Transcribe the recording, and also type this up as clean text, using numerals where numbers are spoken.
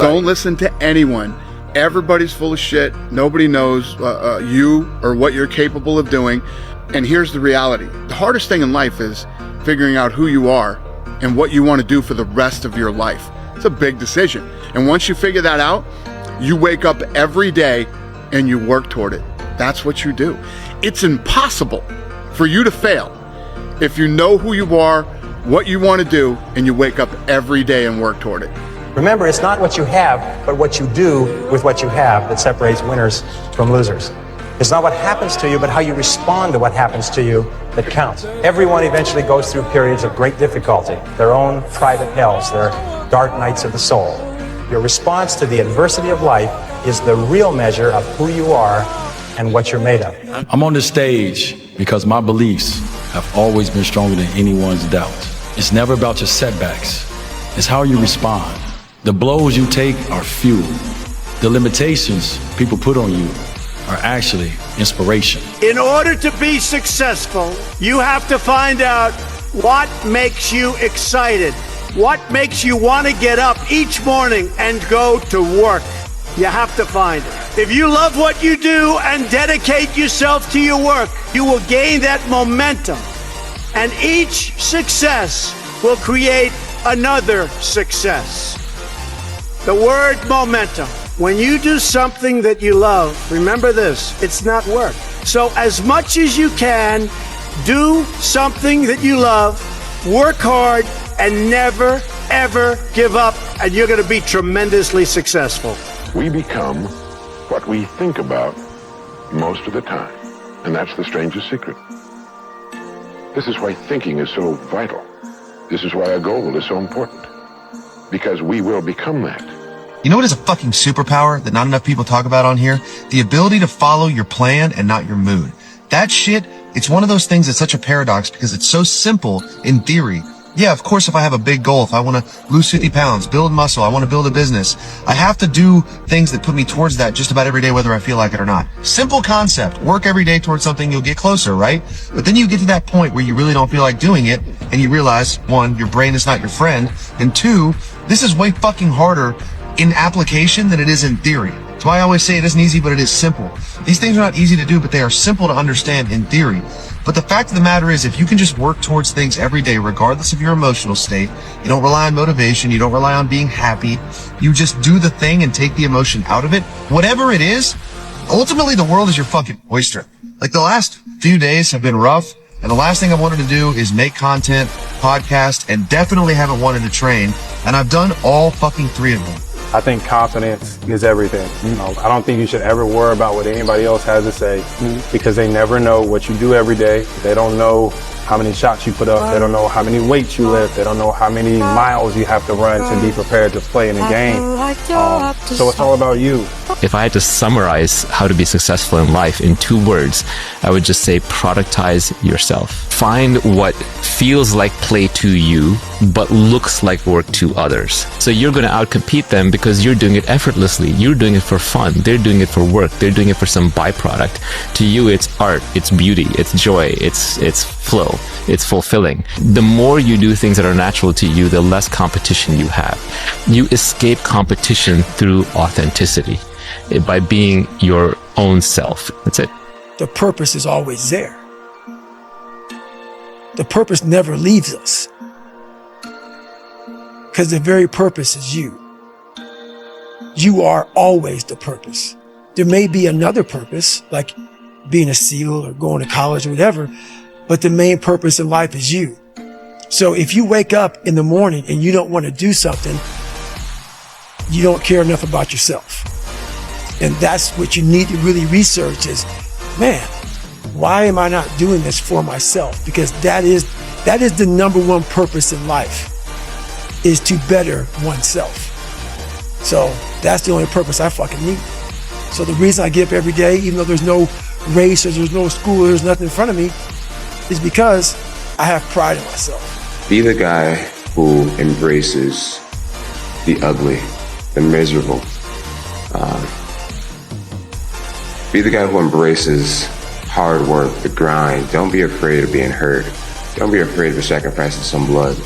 Don't listen to anyone. Everybody's full of shit. Nobody knows you or what you're capable of doing. And here's the reality. The hardest thing in life is figuring out who you are and what you want to do for the rest of your life. It's a big decision. And once you figure that out, you wake up every day and you work toward it. That's what you do. It's impossible for you to fail if you know who you are, what you want to do, and you wake up every day and work toward it. Remember, it's not what you have, but what you do with what you have that separates winners from losers. It's not what happens to you, but how you respond to what happens to you that counts. Everyone eventually goes through periods of great difficulty, their own private hells, their dark nights of the soul. Your response to the adversity of life is the real measure of who you are and what you're made of. I'm on this stage because my beliefs have always been stronger than anyone's doubts. It's never about your setbacks. It's how you respond. The blows you take are fuel. The limitations people put on you are actually inspiration. In order to be successful, you have to find out what makes you excited, what makes you want to get up each morning and go to work. You have to find it. If you love what you do and dedicate yourself to your work, you will gain that momentum. And each success will create another success. The word momentum. When you do something that you love, remember this, it's not work. So as much as you can, do something that you love, work hard, and never, ever give up, and you're going to be tremendously successful. We become what we think about most of the time, and that's the strangest secret. This is why thinking is so vital. This is why a goal is so important, because we will become that. You know what is a fucking superpower that not enough people talk about on here? The ability to follow your plan and not your mood. That shit, it's one of those things that's such a paradox because it's so simple in theory. Yeah, of course, if I have a big goal, if I want to lose 50 pounds, build muscle, I want to build a business, I have to do things that put me towards that just about every day, whether I feel like it or not. Simple concept. Work every day towards something, you'll get closer, right? But then you get to that point where you really don't feel like doing it, and you realize, one, your brain is not your friend, and two, this is way fucking harder in application than it is in theory. That's why I always say it isn't easy, but it is simple. These things are not easy to do, but they are simple to understand in theory. But the fact of the matter is, if you can just work towards things every day, regardless of your emotional state, you don't rely on motivation, you don't rely on being happy, you just do the thing and take the emotion out of it, whatever it is, ultimately the world is your fucking oyster. Like the last few days have been rough, and the last thing I wanted to do is make content, podcast, and definitely haven't wanted to train, and I've done all fucking three of them. I think confidence is everything. I don't think you should ever worry about what anybody else has to say because they never know what you do every day. They don't know how many shots you put up. They don't know how many weights you lift. They don't know how many miles you have to run to be prepared to play in a game. So it's all about you. If I had to summarize how to be successful in life in 2 words, I would just say productize yourself. Find what feels like play to you, but looks like work to others. So you're going to outcompete them because you're doing it effortlessly. You're doing it for fun. They're doing it for work. They're doing it for some byproduct. To you, it's art, it's beauty, it's joy, it's flow, it's fulfilling. The more you do things that are natural to you, the less competition you have. You escape competition through authenticity, by being your own self. That's it. The purpose is always there. The purpose never leaves us. Because the very purpose is you. You are always the purpose. There may be another purpose, like being a SEAL or going to college or whatever, but the main purpose in life is you. So if you wake up in the morning and you don't want to do something, you don't care enough about yourself. And that's what you need to really research is, man, why am I not doing this for myself? Because that is the number one purpose in life, is to better oneself. So that's the only purpose I fucking need. So the reason I get up every day, even though there's no race or there's no school or there's nothing in front of me, is because I have pride in myself. Be the guy who embraces the ugly, the miserable. Be the guy who embraces hard work, the grind. Don't be afraid of being hurt. Don't be afraid of sacrificing some blood.